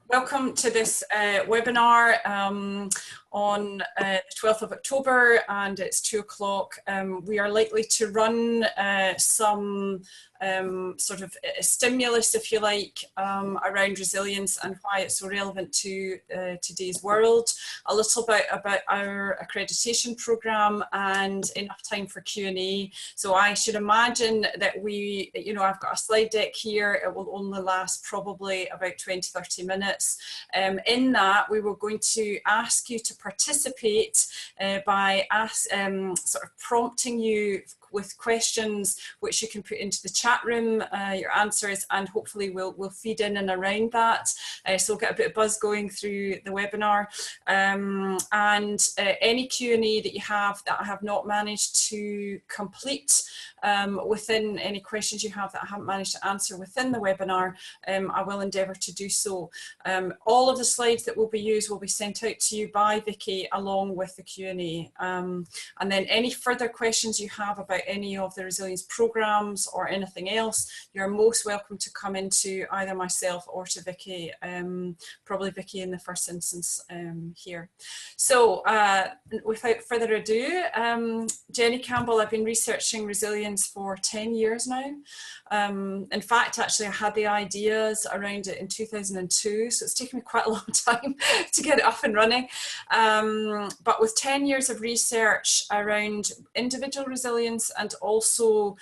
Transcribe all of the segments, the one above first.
Welcome to this webinar on the 12th of October, and it's 2 o'clock. We are likely to run some sort of a stimulus, if you like, around resilience and why it's so relevant to today's world, a little bit about our accreditation programme, and enough time for Q&A. So I should imagine that I've got a slide deck here. It will only last probably about 20-30 minutes. In that, we were going to ask you to participate by sort of prompting you with questions which you can put into the chat room, your answers, and hopefully we'll feed in and around that. So we'll get a bit of buzz going through the webinar. Any Q&A that you have that I have not managed to complete within any questions you have that I haven't managed to answer within the webinar, I will endeavour to do so. All of the slides that will be used will be sent out to you by Vicky along with the Q&A. And then any further questions you have about any of the resilience programmes or anything else, you're most welcome to come into either myself or to Vicky, probably Vicky in the first instance here. So without further ado, Jenny Campbell, I've been researching resilience for 10 years now. In fact, actually I had the ideas around it in 2002, so it's taken me quite a long time to get it up and running. But with 10 years of research around individual resilience, and also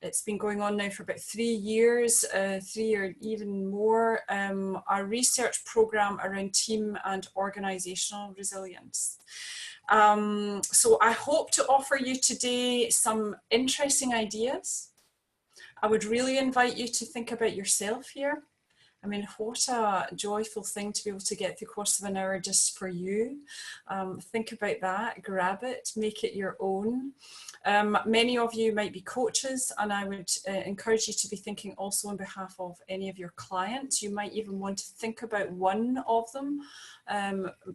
it's been going on now for about 3 years, 3 or even more, our research programme around team and organisational resilience. So I hope to offer you today some interesting ideas. I would really invite you to think about yourself here. I mean, what a joyful thing to be able to get through the course of an hour just for you. Think about that, grab it, make it your own. Many of you might be coaches, and I would encourage you to be thinking also on behalf of any of your clients. You might even want to think about one of them.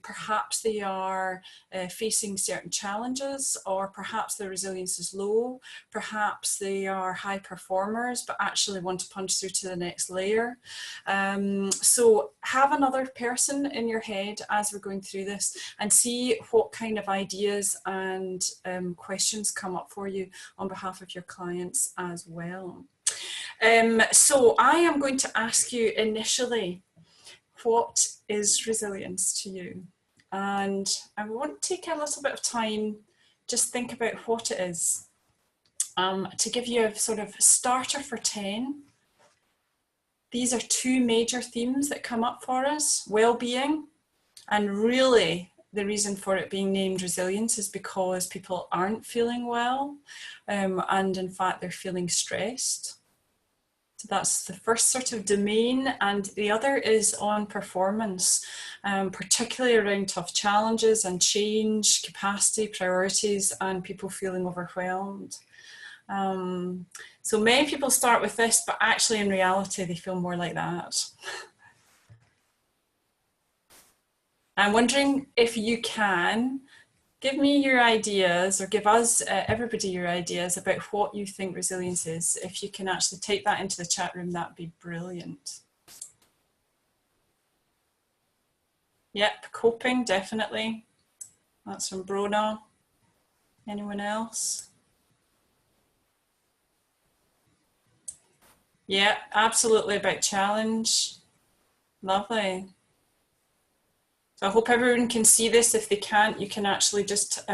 Perhaps they are facing certain challenges, or perhaps their resilience is low. Perhaps they are high performers, but actually want to punch through to the next layer. So have another person in your head as we're going through this, and see what kind of ideas and questions come up for you on behalf of your clients as well. So I am going to ask you initially, what is resilience to you? And I want to take a little bit of time, just think about what it is. To give you a sort of starter for 10, these are two major themes that come up for us: well-being, and really the reason for it being named resilience is because people aren't feeling well, and in fact they're feeling stressed. So that's the first sort of domain, and the other is on performance, particularly around tough challenges and change, capacity, priorities, and people feeling overwhelmed. So many people start with this, but actually in reality they feel more like that. I'm wondering if you can give me your ideas, or give us, everybody, your ideas about what you think resilience is. If you can actually take that into the chat room, that'd be brilliant. Yep, coping, definitely. That's from Brona. Anyone else? Yeah, absolutely, about challenge. Lovely. So I hope everyone can see this. If they can't, you can actually just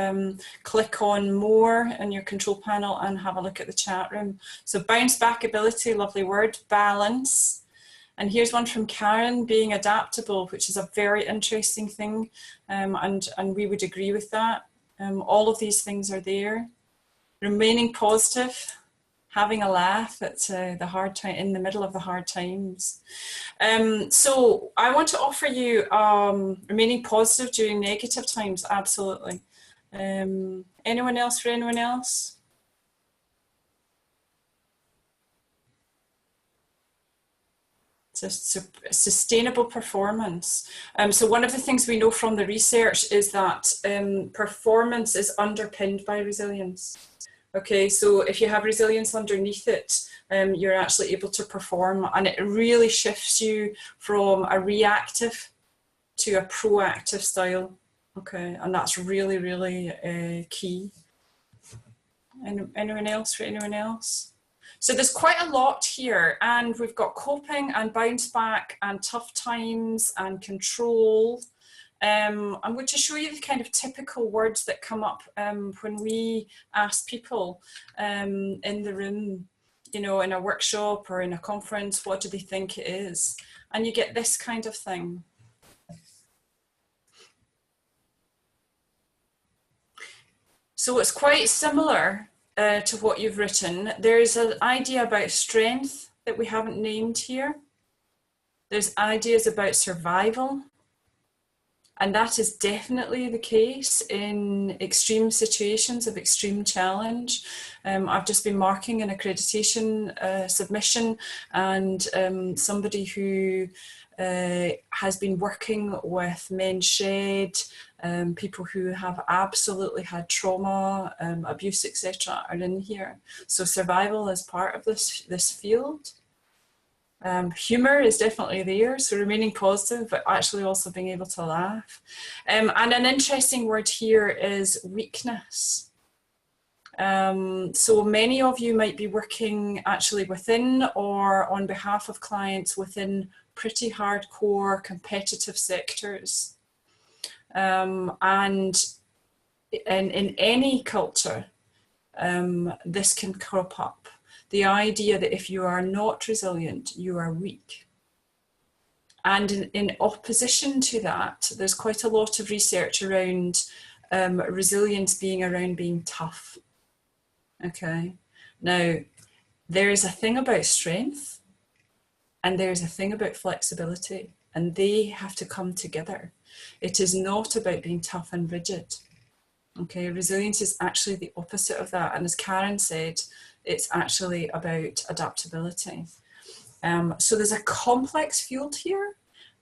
click on more in your control panel and have a look at the chat room. So bounce back ability, lovely word, balance. And here's one from Karen, being adaptable, which is a very interesting thing. And we would agree with that. All of these things are there. Remaining positive. Having a laugh at the hard time, in the middle of the hard times. So I want to offer you remaining positive during negative times, absolutely. Anyone else, for anyone else? It's a sustainable performance. So one of the things we know from the research is that performance is underpinned by resilience. Okay, so if you have resilience underneath it, you're actually able to perform, and it really shifts you from a reactive to a proactive style. Okay, and that's really, really key. Anyone else? For anyone else? So there's quite a lot here, and we've got coping and bounce back and tough times and control. I'm going to show you the kind of typical words that come up when we ask people in the room, you know, in a workshop or in a conference, what do they think it is? And you get this kind of thing. So it's quite similar to what you've written. There's an idea about strength that we haven't named here. There's ideas about survival. And that is definitely the case in extreme situations of extreme challenge. I've just been marking an accreditation submission, and somebody who has been working with men shed, people who have absolutely had trauma, abuse, etc., are in here. So survival is part of this field. Humour is definitely there, so remaining positive, but actually also being able to laugh. And an interesting word here is weakness. So many of you might be working actually within or on behalf of clients within pretty hardcore competitive sectors. And in any culture, this can crop up. The idea that if you are not resilient, you are weak. And in opposition to that, there's quite a lot of research around resilience being around being tough. Okay. Now, there is a thing about strength and there's a thing about flexibility, and they have to come together. It is not about being tough and rigid. Okay. Resilience is actually the opposite of that. And as Karen said, it's actually about adaptability. So there's a complex field here.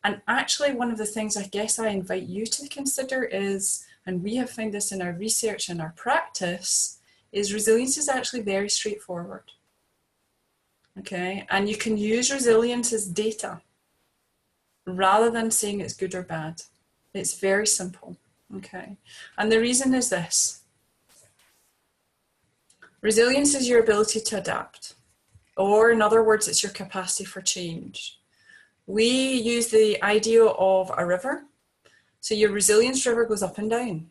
And actually one of the things I guess I invite you to consider is, and we have found this in our research and our practice, is resilience is actually very straightforward. Okay, and you can use resilience as data rather than saying it's good or bad. It's very simple. Okay, and the reason is this. Resilience is your ability to adapt, or in other words, it's your capacity for change. We use the idea of a river. So your resilience river goes up and down.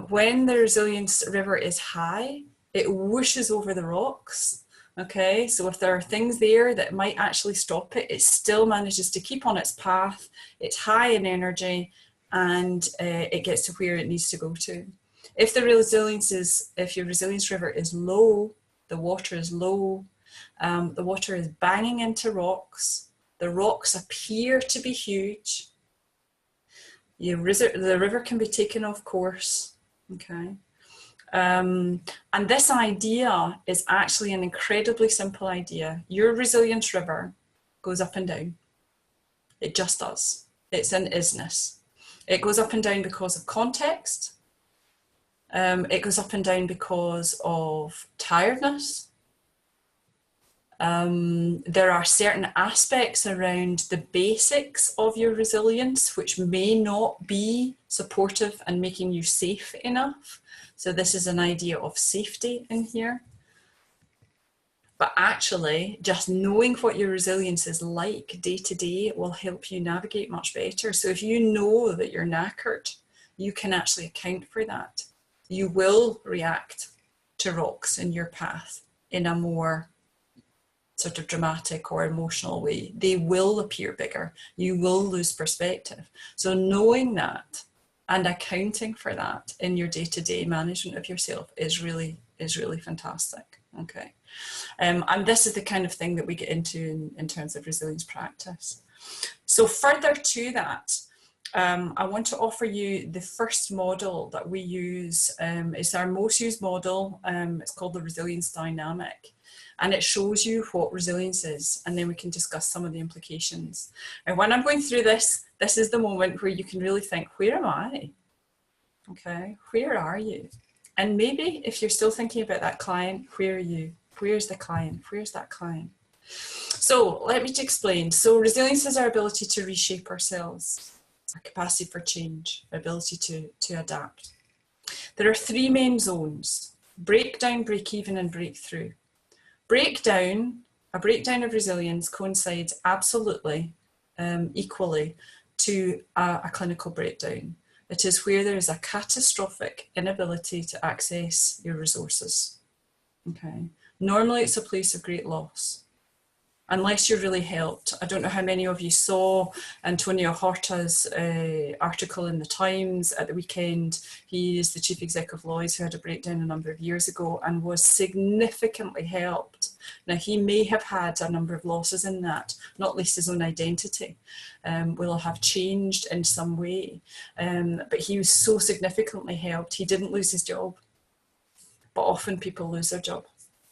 When the resilience river is high, it whooshes over the rocks. Okay, so if there are things there that might actually stop it, it still manages to keep on its path. It's high in energy, and it gets to where it needs to go to. If your resilience river is low, the water is low, the water is banging into rocks, the rocks appear to be huge, the river can be taken off course, okay? And this idea is actually an incredibly simple idea. Your resilience river goes up and down. It just does. It's an isness. It goes up and down because of context. It goes up and down because of tiredness. There are certain aspects around the basics of your resilience which may not be supportive and making you safe enough. So this is an idea of safety in here. But actually, just knowing what your resilience is like day to day will help you navigate much better. So if you know that you're knackered, you can actually account for that. You will react to rocks in your path in a more sort of dramatic or emotional way. They will appear bigger. You will lose perspective. So knowing that and accounting for that in your day-to-day management of yourself is really fantastic. Okay. And this is the kind of thing that we get into in terms of resilience practice. So further to that, I want to offer you the first model that we use. It's our most used model. It's called the resilience dynamic, and it shows you what resilience is, and then we can discuss some of the implications. And when I'm going through this, is the moment where you can really think, where am I? Okay, where are you? And maybe if you're still thinking about that client, where are you? Where's the client? Where's that client? So let me explain. So resilience is our ability to reshape ourselves, our capacity for change, our ability to adapt. There are three main zones: breakdown, break even, and breakthrough. Breakdown, a breakdown of resilience coincides absolutely equally to a clinical breakdown. It is where there is a catastrophic inability to access your resources. Okay. Normally it's a place of great loss, unless you're really helped. I don't know how many of you saw Antonio Horta's article in the Times at the weekend. He is the chief executive of Lloyds, who had a breakdown a number of years ago and was significantly helped. Now, he may have had a number of losses in that, not least his own identity will have changed in some way. But he was so significantly helped. He didn't lose his job, but often people lose their job.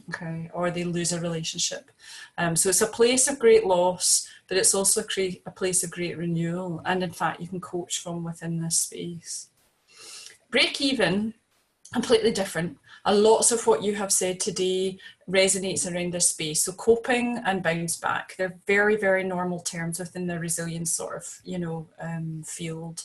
Okay, or they lose a relationship. So it's a place of great loss, but it's also a place of great renewal. And in fact, you can coach from within this space. Break even, completely different. Lots of what you have said today resonates around this space. So coping and bounce back, they're very, very normal terms within the resilience sort of, field.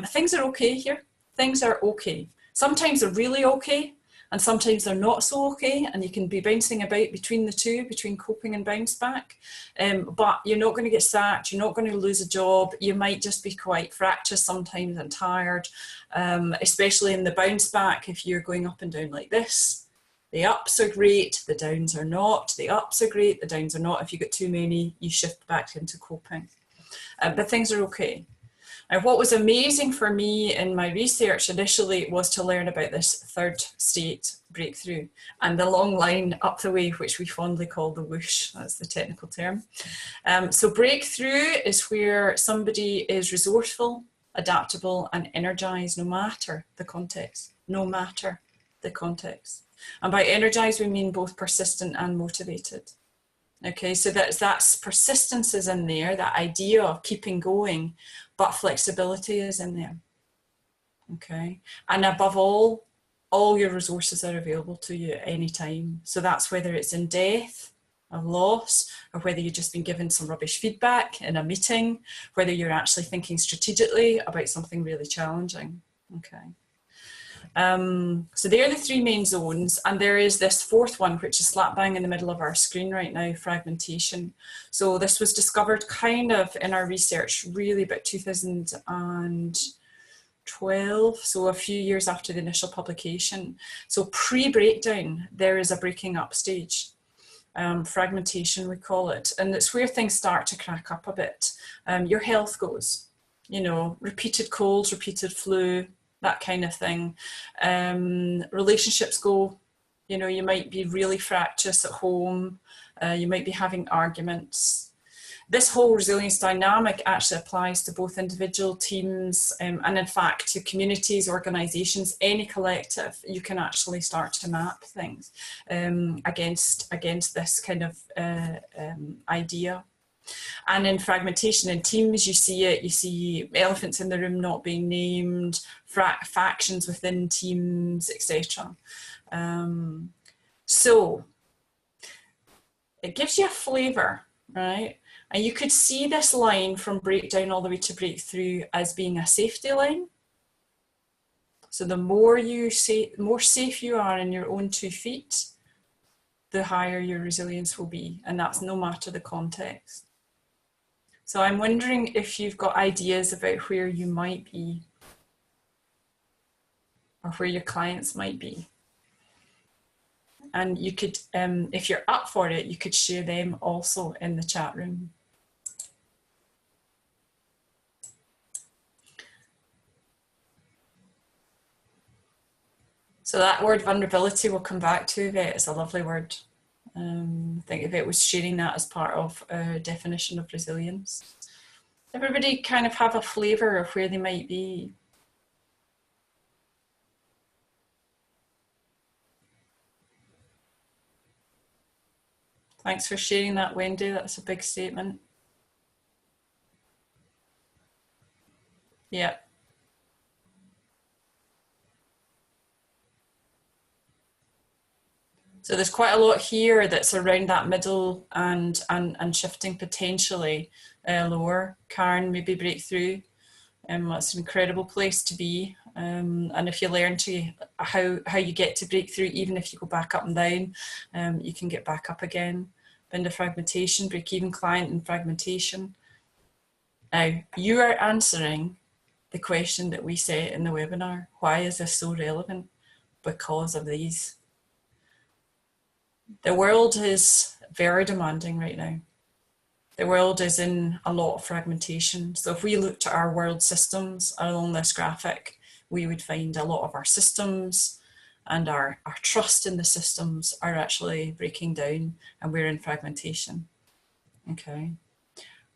Things are okay here. Things are okay. Sometimes they're really okay, and sometimes they're not so okay, and you can be bouncing about between the two, between coping and bounce back. But you're not going to get sacked, you're not going to lose a job, you might just be quite fractious sometimes and tired, especially in the bounce back if you're going up and down like this. The ups are great, the downs are not. The ups are great, the downs are not. If you get too many, you shift back into coping. But things are okay. And what was amazing for me in my research initially was to learn about this third state breakthrough and the long line up the way, which we fondly call the whoosh. That's the technical term. So breakthrough is where somebody is resourceful, adaptable, and energized no matter the context, no matter the context. And by energized, we mean both persistent and motivated. Okay, so that's persistence is in there, that idea of keeping going, but flexibility is in there. Okay, and above all your resources are available to you at any time. So that's whether it's in death, a loss, or whether you've just been given some rubbish feedback in a meeting, whether you're actually thinking strategically about something really challenging. Okay. So they are the three main zones, and there is this fourth one which is slap bang in the middle of our screen right now, fragmentation. So this was discovered kind of in our research really about 2012, so a few years after the initial publication. So pre-breakdown, there is a breaking up stage. Fragmentation, we call it, and it's where things start to crack up a bit. Your health goes, you know, repeated colds, repeated flu, that kind of thing. Relationships go, you know, you might be really fractious at home, you might be having arguments. This whole resilience dynamic actually applies to both individual teams and in fact to communities, organizations, any collective. You can actually start to map things against this kind of idea. And in fragmentation in teams, you see it, you see elephants in the room not being named, factions within teams, etc. So it gives you a flavour, right? And you could see this line from breakdown all the way to breakthrough as being a safety line. So the more safe you are in your own 2 feet, the higher your resilience will be, and that's no matter the context. So I'm wondering if you've got ideas about where you might be or where your clients might be. And you could, if you're up for it, you could share them also in the chat room. So that word vulnerability we'll come back to, Yvette. It's a lovely word. I think Yvette was sharing that as part of a definition of resilience. Everybody kind of have a flavour of where they might be. Thanks for sharing that, Wendy. That's a big statement. Yeah. So there's quite a lot here that's around that middle and shifting potentially lower. Karen, maybe breakthrough. That's an incredible place to be. And if you learn to how you get to breakthrough, even if you go back up and down, you can get back up again. Into fragmentation, break even client and fragmentation. Now, you are answering the question that we set in the webinar. Why is this so relevant? Because of these. The world is very demanding right now. The world is in a lot of fragmentation. So if we looked at our world systems along this graphic, we would find a lot of our systems and our trust in the systems are actually breaking down, and we're in fragmentation. Okay.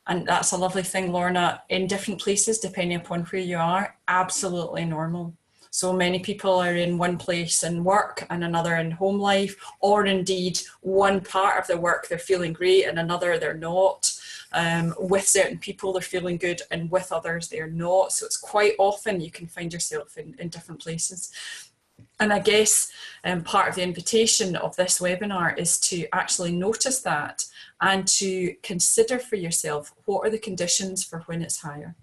And that's a lovely thing, Lorna, in different places, depending upon where you are, absolutely normal. So many people are in one place in work and another in home life, or indeed one part of their work they're feeling great and another they're not. With certain people they're feeling good and with others they're not. So it's quite often you can find yourself in different places. And I guess part of the invitation of this webinar is to actually notice that and to consider for yourself, what are the conditions for when it's higher?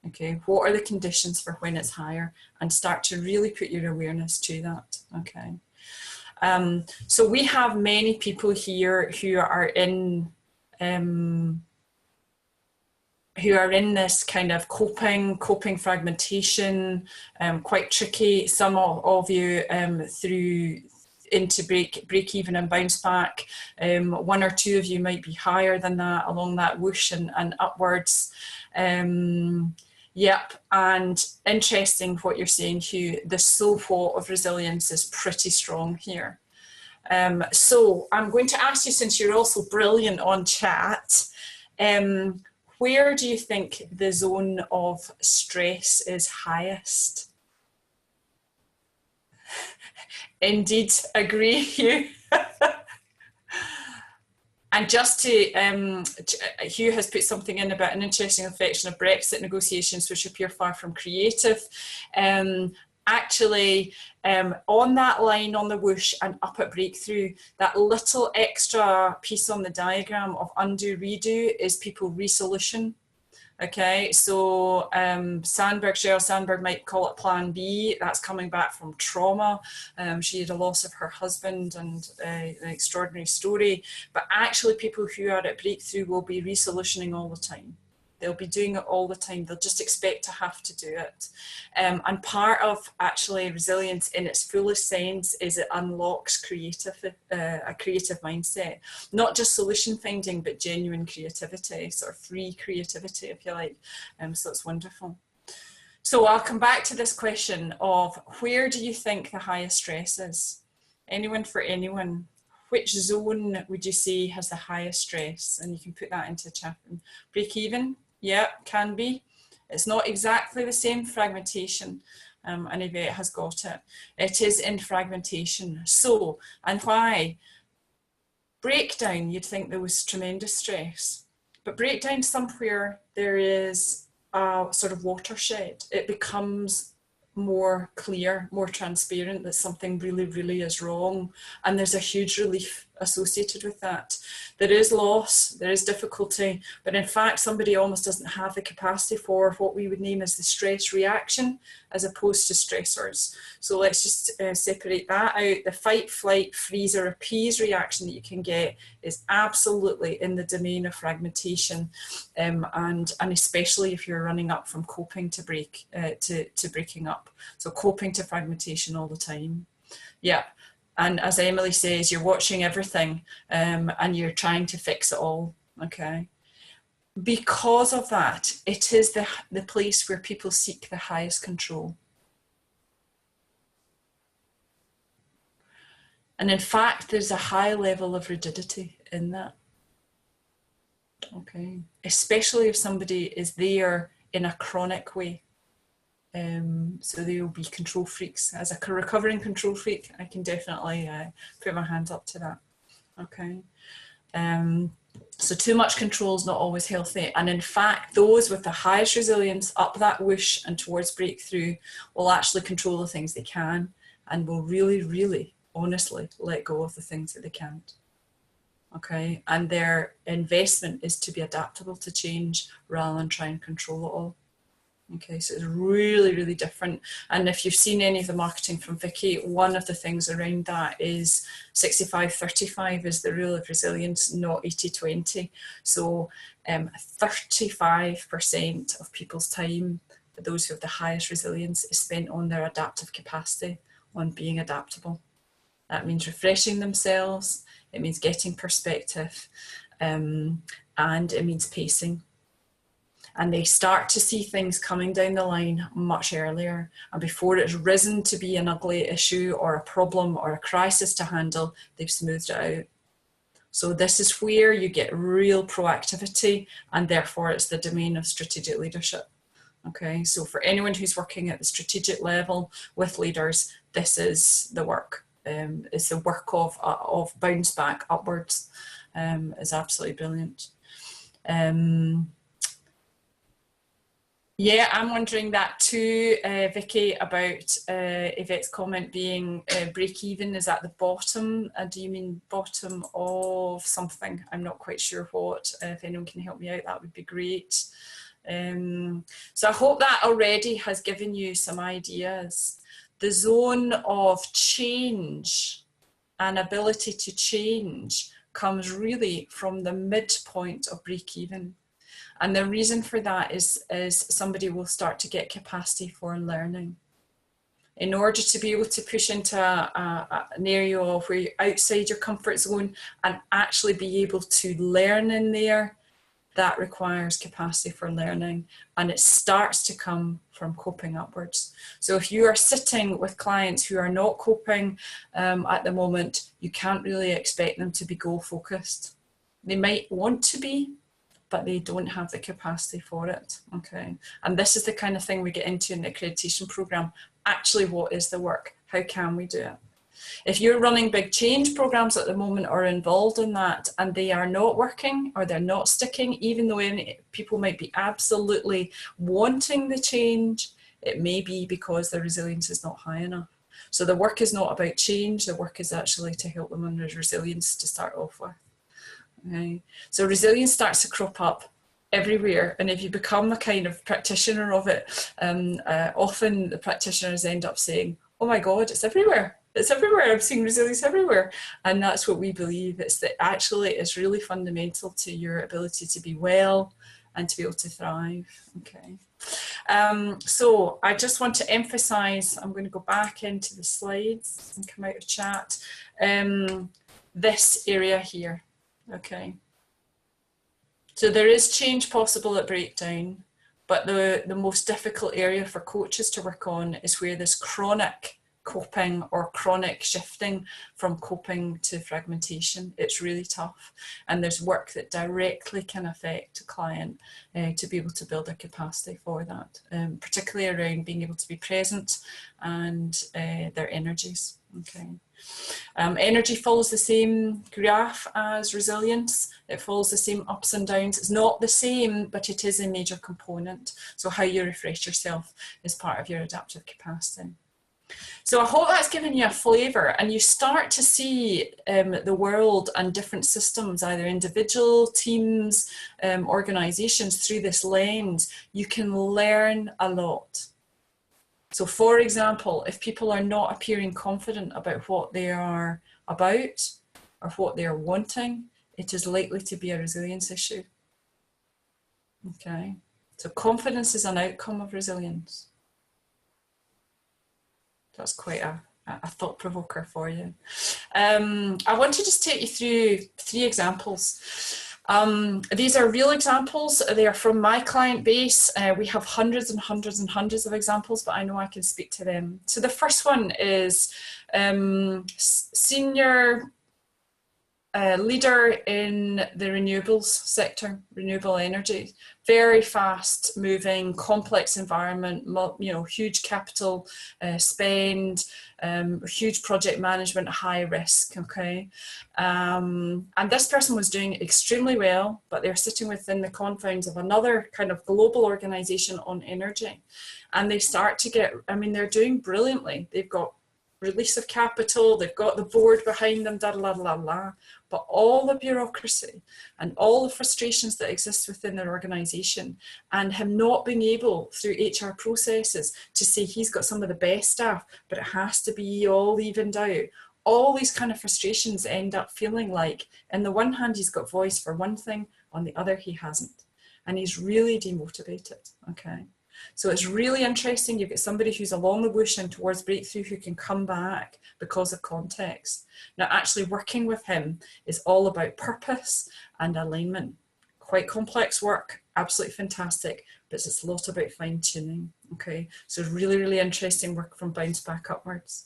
Okay, what are the conditions for when it's higher? And start to really put your awareness to that, okay? So we have many people here who are in this kind of coping fragmentation, quite tricky. Some of you through into break even and bounce back. One or two of you might be higher than that along that whoosh and upwards. Yep, and interesting what you're saying, Hugh. The so what of resilience is pretty strong here. So I'm going to ask you, since you're also brilliant on chat, where do you think the zone of stress is highest? Indeed, agree, Hugh. And just to, Hugh has put something in about an interesting reflection of Brexit negotiations, which appear far from creative. Actually, on that line on the whoosh and up at breakthrough, that little extra piece on the diagram of undo, redo is people resolution. Okay, so Sheryl Sandberg might call it plan B. That's coming back from trauma. She had a loss of her husband and an extraordinary story. But actually people who are at breakthrough will be resolutioning all the time. They'll be doing it all the time. They'll just expect to have to do it. And part of actually resilience in its fullest sense is it unlocks a creative mindset. Not just solution finding, but genuine creativity, sort of free creativity, if you like. So it's wonderful. So I'll come back to this question of where do you think the highest stress is? Anyone for anyone? Which zone would you say has the highest stress? And you can put that into the chat. Break even. Yeah, can be. It's not exactly the same fragmentation, and Yvette has got it. It is in fragmentation. So, and why? Breakdown, you'd think there was tremendous stress. But breakdown, somewhere there is a sort of watershed. It becomes more clear, more transparent that something really, really is wrong. And there's a huge relief associated with that. There is loss, there is difficulty, but in fact somebody almost doesn't have the capacity for what we would name as the stress reaction as opposed to stressors. So let's just separate that out. The fight, flight, freeze or appease reaction that you can get is absolutely in the domain of fragmentation, and especially if you're running up from coping to breaking up. So coping to fragmentation all the time. Yeah. And as Emily says, you're watching everything and you're trying to fix it all, okay? Because of that, it is the place where people seek the highest control. And in fact, there's a high level of rigidity in that, okay? Especially if somebody is there in a chronic way. So they will be control freaks. As a recovering control freak, I can definitely put my hands up to that. Okay. So too much control is not always healthy. And in fact, those with the highest resilience up that whoosh and towards breakthrough will actually control the things they can and will really, really honestly let go of the things that they can't. Okay, and their investment is to be adaptable to change rather than try and control it all. Okay, so it's really, really different. And if you've seen any of the marketing from Vicky, one of the things around that is 65-35 is the rule of resilience, not 80-20. So 35% of people's time, for those who have the highest resilience, is spent on their adaptive capacity, on being adaptable. That means refreshing themselves, it means getting perspective, and it means pacing. And they start to see things coming down the line much earlier. And before it's risen to be an ugly issue or a problem or a crisis to handle, they've smoothed it out. So this is where you get real proactivity, and therefore it's the domain of strategic leadership. Okay, so for anyone who's working at the strategic level with leaders, this is the work. It's the work of bounce back upwards. Is absolutely brilliant. Yeah, I'm wondering that too, Vicky, about Yvette's comment being break even is at the bottom. Do you mean bottom of something? I'm not quite sure what. If anyone can help me out, that would be great. So I hope that already has given you some ideas. The zone of change and ability to change comes really from the midpoint of break even. And the reason for that is somebody will start to get capacity for learning. In order to be able to push into an area of where you're outside your comfort zone and actually be able to learn in there, that requires capacity for learning, and it starts to come from coping upwards. So if you are sitting with clients who are not coping at the moment, you can't really expect them to be goal focused. They might want to be, but they don't have the capacity for it. Okay, and this is the kind of thing we get into in the accreditation program. Actually, what is the work? How can we do it? If you're running big change programs at the moment or involved in that, and they are not working or they're not sticking, even though people might be absolutely wanting the change, it may be because their resilience is not high enough. So the work is not about change, the work is actually to help them on resilience to start off with. Okay. So resilience starts to crop up everywhere, and if you become a kind of practitioner of it, often the practitioners end up saying, oh my God, it's everywhere. It's everywhere. I'm seeing resilience everywhere. And that's what we believe. It's that actually it's really fundamental to your ability to be well and to be able to thrive. Okay. So I just want to emphasize, I'm going to go back into the slides and come out of chat, this area here. Okay. So there is change possible at breakdown, but the most difficult area for coaches to work on is where there's chronic coping or chronic shifting from coping to fragmentation. It's really tough, and there's work that directly can affect a client to be able to build a capacity for that, particularly around being able to be present and their energies. Okay. Energy follows the same graph as resilience. It follows the same ups and downs. It's not the same, but it is a major component. So how you refresh yourself is part of your adaptive capacity. So I hope that's given you a flavour, and you start to see the world and different systems, either individual, teams, organisations, through this lens. You can learn a lot. So for example, if people are not appearing confident about what they are about or what they are wanting, it is likely to be a resilience issue. Okay, so confidence is an outcome of resilience. That's quite a thought provoker for you. I want to just take you through 3 examples. These are real examples. They are from my client base. We have hundreds and hundreds and hundreds of examples, but I know I can speak to them. So the first one is senior leader in the renewables sector, renewable energy, very fast moving, complex environment, you know, huge capital spend, huge project management, high risk, okay? And this person was doing extremely well, but they're sitting within the confines of another kind of global organization on energy. And they start to get, I mean, they're doing brilliantly. They've got release of capital, they've got the board behind them, da la la la, but all the bureaucracy and all the frustrations that exist within their organisation, and him not being able through HR processes to say he's got some of the best staff, but it has to be all evened out. All these kind of frustrations end up feeling like, on the one hand, he's got voice for one thing, on the other, he hasn't. And he's really demotivated, okay? So it's really interesting. You've got somebody who's along the bush and towards breakthrough who can come back because of context. Now, actually working with him is all about purpose and alignment. Quite complex work, absolutely fantastic, but it's a lot about fine tuning, okay? So really, really interesting work from Bounce Back Upwards.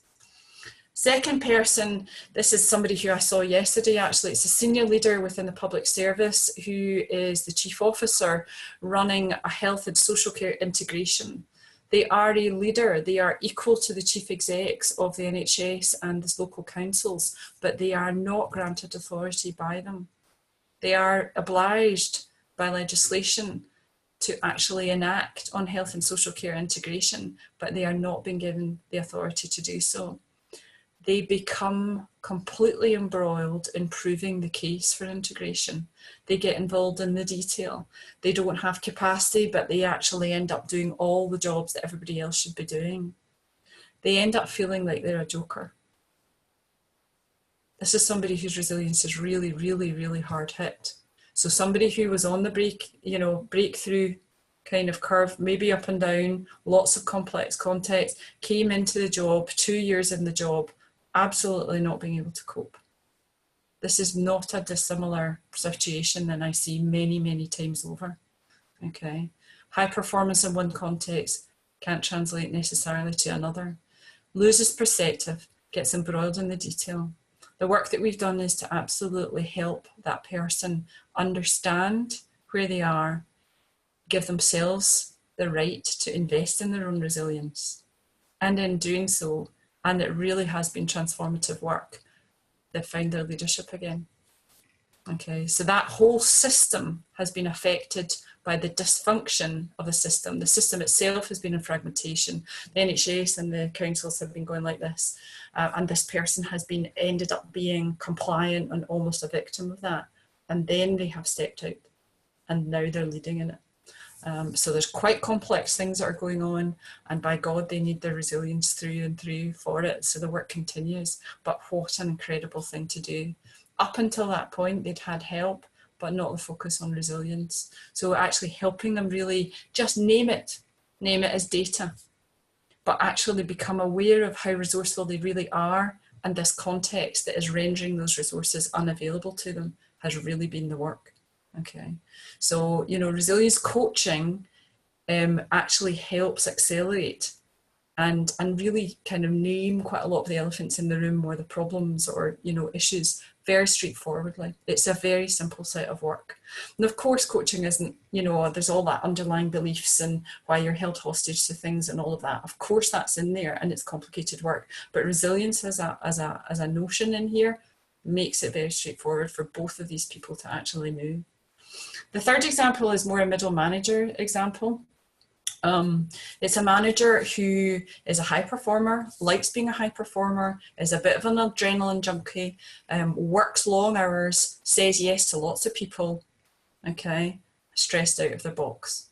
Second person, this is somebody who I saw yesterday actually. It's a senior leader within the public service who is the chief officer running a health and social care integration. They are a leader, they are equal to the chief execs of the NHS and the local councils, but they are not granted authority by them. They are obliged by legislation to actually enact on health and social care integration, but they are not being given the authority to do so. They become completely embroiled in proving the case for integration. They get involved in the detail. They don't have capacity, but they actually end up doing all the jobs that everybody else should be doing. They end up feeling like they're a joker. This is somebody whose resilience is really, really, really hard hit. So somebody who was on the breakthrough kind of curve, maybe up and down, lots of complex context, came into the job, 2 years in the job, absolutely not being able to cope. This is not a dissimilar situation than I see many, many times over, okay? High performance in one context can't translate necessarily to another. Loses perspective, gets embroiled in the detail. The work that we've done is to absolutely help that person understand where they are, give themselves the right to invest in their own resilience. And in doing so, and it really has been transformative work, they've found their leadership again. Okay, so that whole system has been affected by the dysfunction of the system. The system itself has been in fragmentation. The NHS and the councils have been going like this, and this person has ended up being compliant and almost a victim of that. And then they have stepped out, and now they're leading in it. So there's quite complex things that are going on, and by God, they need their resilience through and through for it. So the work continues, but what an incredible thing to do. Up until that point, they'd had help, but not the focus on resilience. So actually helping them really just name it as data, but actually become aware of how resourceful they really are, and this context that is rendering those resources unavailable to them has really been the work. Okay, so, resilience coaching actually helps accelerate and really kind of name quite a lot of the elephants in the room or the problems or, issues very straightforwardly. It's a very simple set of work. And of course, coaching isn't, there's all that underlying beliefs and why you're held hostage to things and all of that. Of course, that's in there and it's complicated work, but resilience as a notion in here makes it very straightforward for both of these people to actually move. The third example is more a middle manager example. It's a manager who is a high performer, likes being a high performer, is a bit of an adrenaline junkie, works long hours, says yes to lots of people, okay, stressed out of their box.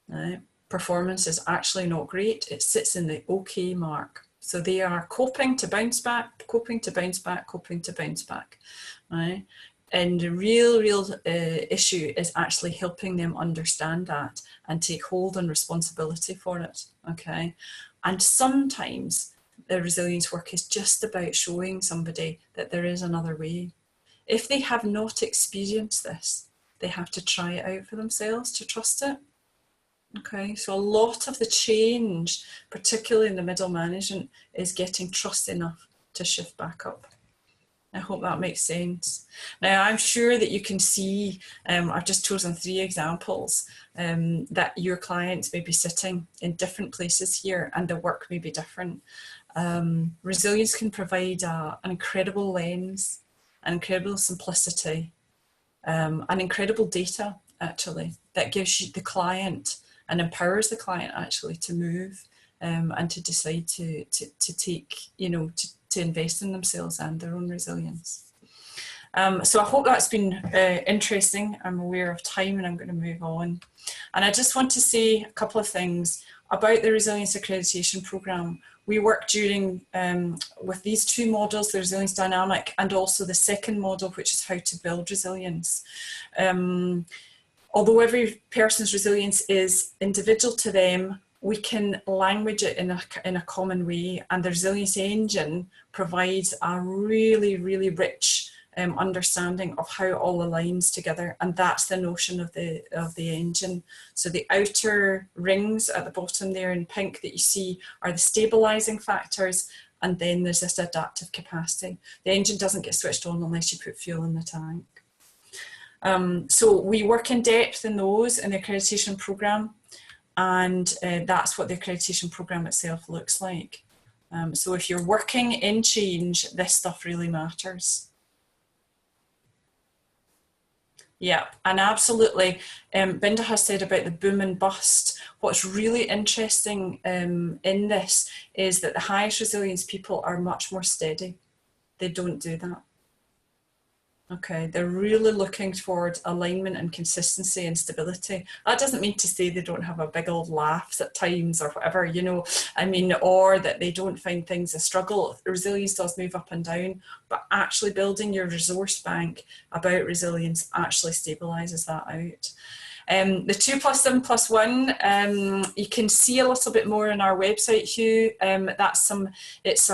Right? Performance is actually not great. It sits in the okay mark. So they are coping to bounce back, coping to bounce back, coping to bounce back. Right? And the real issue is actually helping them understand that and take hold and responsibility for it, okay? And sometimes the resilience work is just about showing somebody that there is another way. If they have not experienced this, they have to try it out for themselves to trust it, okay? So a lot of the change, particularly in the middle management, is getting trust enough to shift back up. I hope that makes sense. Now, I'm sure that you can see, I've just chosen 3 examples that your clients may be sitting in different places here and the work may be different. Resilience can provide an incredible lens, an incredible simplicity, an incredible data actually that gives you the client and empowers the client actually to move and to decide to take, you know, to invest in themselves and their own resilience. So I hope that's been interesting. I'm aware of time and I'm going to move on. And I just want to say a couple of things about the Resilience Accreditation Programme. We work during, with these two models, the Resilience Dynamic and also the second model, which is how to build resilience. Although every person's resilience is individual to them, we can language it in a common way, and the Resilience Engine provides a really, really rich understanding of how it all aligns together, and that's the notion of the engine. So the outer rings at the bottom there in pink that you see are the stabilizing factors, and then there's this adaptive capacity. The engine doesn't get switched on unless you put fuel in the tank. So we work in depth in those in the accreditation programme, and that's what the accreditation programme itself looks like. So if you're working in change, this stuff really matters. Yeah, and absolutely, Binda has said about the boom and bust. What's really interesting in this is that the highest resilience people are much more steady. They don't do that. Okay, they're really looking toward alignment and consistency and stability. That doesn't mean to say they don't have a big old laughs at times or whatever, you know, I mean, or that they don't find things a struggle. Resilience does move up and down, but actually building your resource bank about resilience actually stabilizes that out. The 2 + 7 + 1, you can see a little bit more on our website, Hugh. It's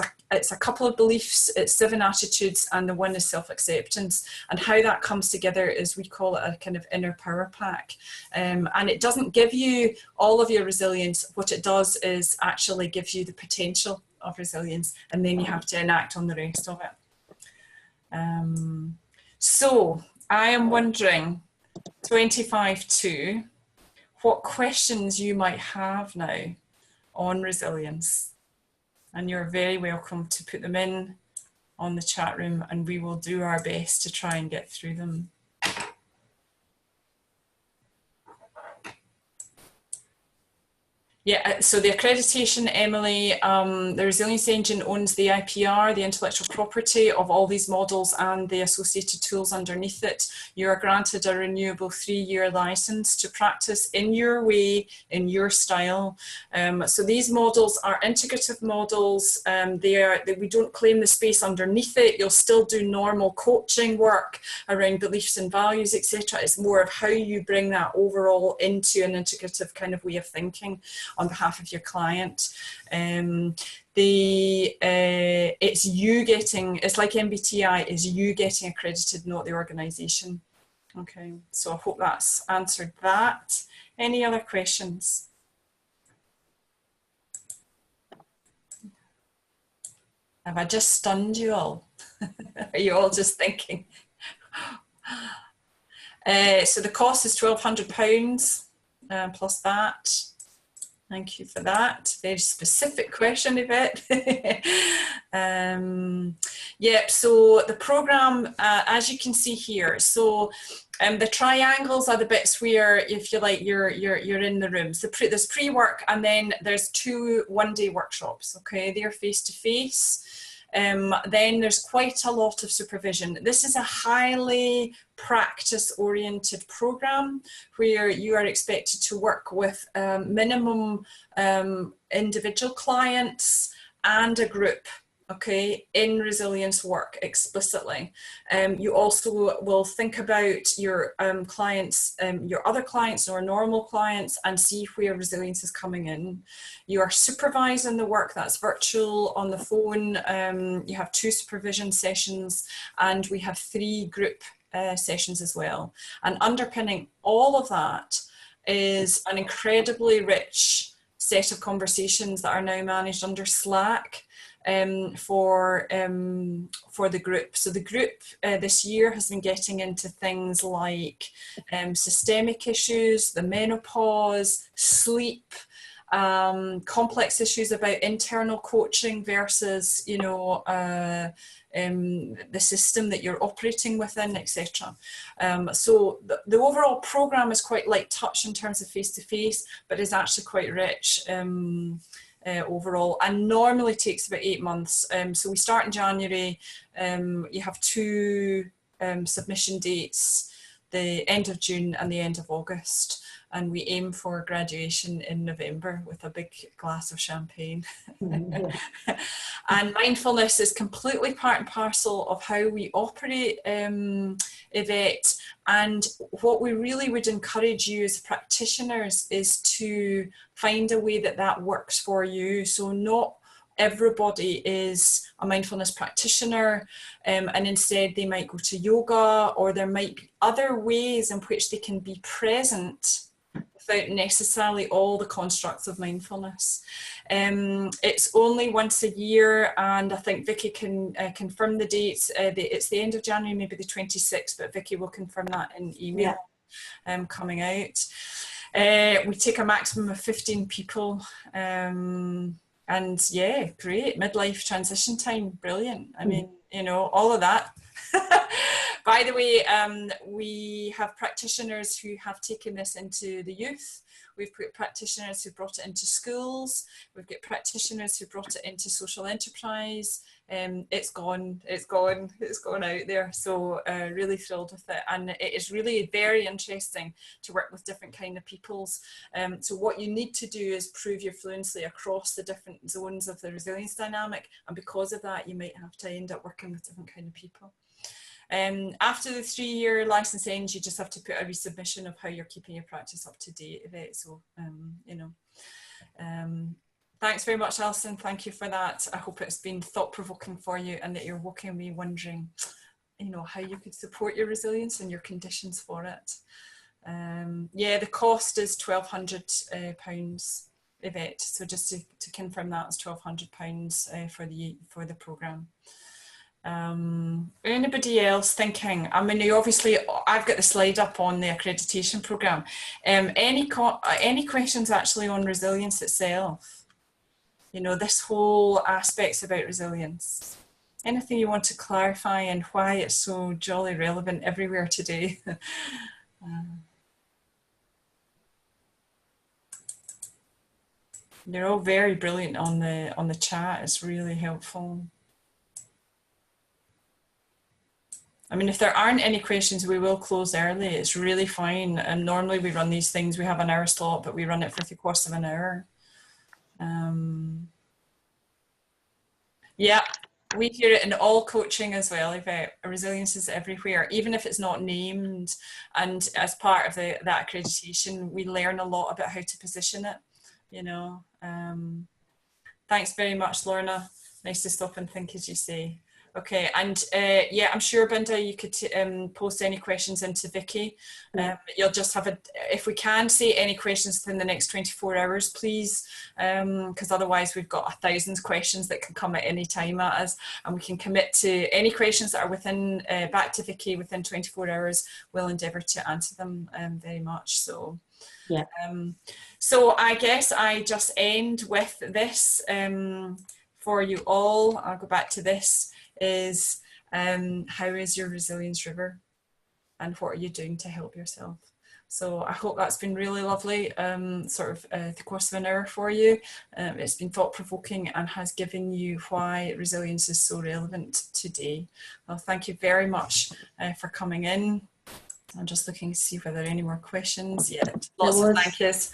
a couple of beliefs, it's 7 attitudes, and the 1 is self-acceptance. And how that comes together is, we call it a kind of inner power pack. And it doesn't give you all of your resilience. What it does is actually give you the potential of resilience, and then you have to enact on the rest of it. So I am wondering, 25-2, what questions you might have now on resilience, and you're very welcome to put them in on the chat room, and we will do our best to try and get through them. Yeah, so the accreditation, Emily, the Resilience Engine owns the IPR, the intellectual property of all these models and the associated tools underneath it. You are granted a renewable 3-year license to practice in your way, in your style. So these models are integrative models. We don't claim the space underneath it. You'll still do normal coaching work around beliefs and values, etc. It's more of how you bring that overall into an integrative kind of way of thinking on behalf of your client. It's you getting, it's like MBTI, is you getting accredited, not the organisation. Okay, so I hope that's answered that. Any other questions? Have I just stunned you all? Are you all just thinking? So the cost is £1,200 plus that. Thank you for that. Very specific question, Yvette. Yep, so the programme, as you can see here, so the triangles are the bits where, if you like, you're in the rooms. There's pre-work, and then there's 2 one-day workshops, okay? They're face-to-face. Then there's quite a lot of supervision. This is a highly practice-oriented program where you are expected to work with minimum individual clients and a group, okay, in resilience work explicitly. You also will think about your clients, your other clients or normal clients, and see where resilience is coming in. You are supervising the work, that's virtual, on the phone. You have 2 supervision sessions, and we have 3 group sessions as well. And underpinning all of that is an incredibly rich set of conversations that are now managed under Slack for the group. So the group this year has been getting into things like systemic issues, the menopause, sleep, complex issues about internal coaching versus, you know, the system that you're operating within, etc. So the overall program is quite light touch in terms of face-to-face, but is actually quite rich overall, and normally takes about 8 months. So we start in January. You have 2 submission dates, the end of June and the end of August. And we aim for graduation in November with a big glass of champagne. And mindfulness is completely part and parcel of how we operate Yvette. And what we really would encourage you as practitioners is to find a way that that works for you. So not everybody is a mindfulness practitioner, and instead they might go to yoga, or there might be other ways in which they can be present without necessarily all the constructs of mindfulness. It's only once a year, and I think Vicky can confirm the dates. It's the end of January, maybe the 26th, but Vicky will confirm that in email coming out. We take a maximum of 15 people. And yeah, great, midlife transition time, brilliant. I mean, you know, all of that. By the way, we have practitioners who have taken this into the youth. We've got practitioners who brought it into schools. We've got practitioners who brought it into social enterprise. It's gone out there. So really thrilled with it. And it is really very interesting to work with different kind of peoples. So what you need to do is prove your fluency across the different zones of the resilience dynamic. And because of that, you might have to end up working with different kind of people. After the 3-year license ends, you just have to put a resubmission of how you're keeping your practice up to date with it. So, you know, thanks very much, Alison. Thank you for that. I hope it's been thought-provoking for you, and that you're walking away wondering, you know, how you could support your resilience and your conditions for it. Yeah, the cost is £1,200, Yvette. So just to confirm that, it's £1,200 for the programme. Anybody else thinking? I mean, obviously I've got the slide up on the accreditation programme. Any questions actually on resilience itself? You know, this whole aspects about resilience. Anything you want to clarify and why it's so jolly relevant everywhere today? You're all very brilliant on the chat. It's really helpful. I mean, if there aren't any questions, we will close early. It's really fine. And normally we run these things, we have an hour slot, but we run it for 3/4 of an hour. Yeah, we hear it in all coaching as well. Resilience is everywhere, even if it's not named. And as part of that accreditation, we learn a lot about how to position it, you know. Thanks very much, Lorna. Nice to stop and think, as you say. Okay, and yeah, I'm sure, Binda, you could post any questions into Vicky. You'll just have if we can see any questions within the next 24 hours, please, because otherwise we've got 1,000 questions that can come at any time at us, and we can commit to any questions that are within, back to Vicky within 24 hours. We'll endeavour to answer them very much. So, yeah. So I guess I just end with this for you all. I'll go back to this. Is how is your resilience river, and what are you doing to help yourself? So I hope that's been really lovely, sort of the course of an hour for you. It's been thought-provoking and has given you why resilience is so relevant today. Well, thank you very much for coming in. I'm just looking to see whether there are any more questions. Yeah, lots of thank yous.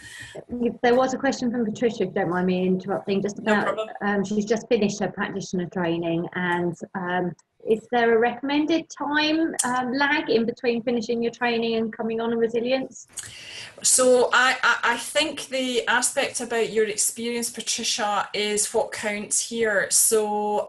There was a question from Patricia, if you don't mind me interrupting, just about, no problem. She's just finished her practitioner training, and is there a recommended time lag in between finishing your training and coming on in resilience? So I think the aspect about your experience, Patricia, is what counts here. So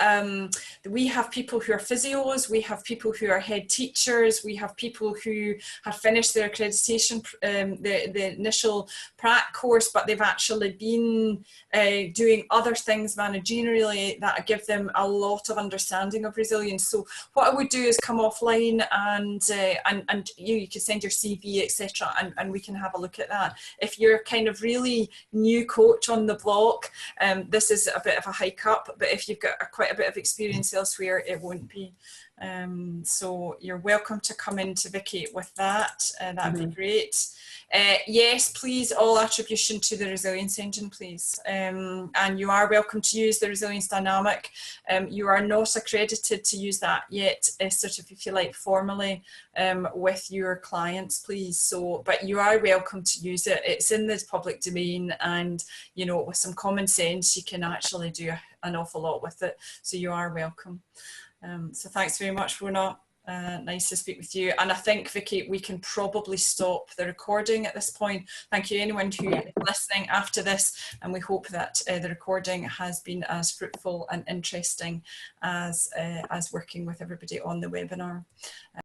we have people who are physios, we have people who are head teachers, we have people who have finished their accreditation, the initial prac course, but they've actually been doing other things managerially that give them a lot of understanding of resilience. So what I would do is come offline and you can send your CV, etc., and we can have a look at that. If you're kind of really new coach on the block, this is a bit of a hike up, but if you've got quite a bit of experience elsewhere, it won't be. So you're welcome to come in to Vicky with that. That'd be great. Yes, please, all attribution to the resilience engine, please. And you are welcome to use the resilience dynamic. You are not accredited to use that yet, sort of, if you like, formally with your clients, please. So, but you are welcome to use it. It's in the public domain, and you know, with some common sense, you can actually do an awful lot with it. So you are welcome. So thanks very much, Rona. Nice to speak with you. And I think, Vicky, we can probably stop the recording at this point. Thank you anyone who is listening after this, and we hope that the recording has been as fruitful and interesting as working with everybody on the webinar.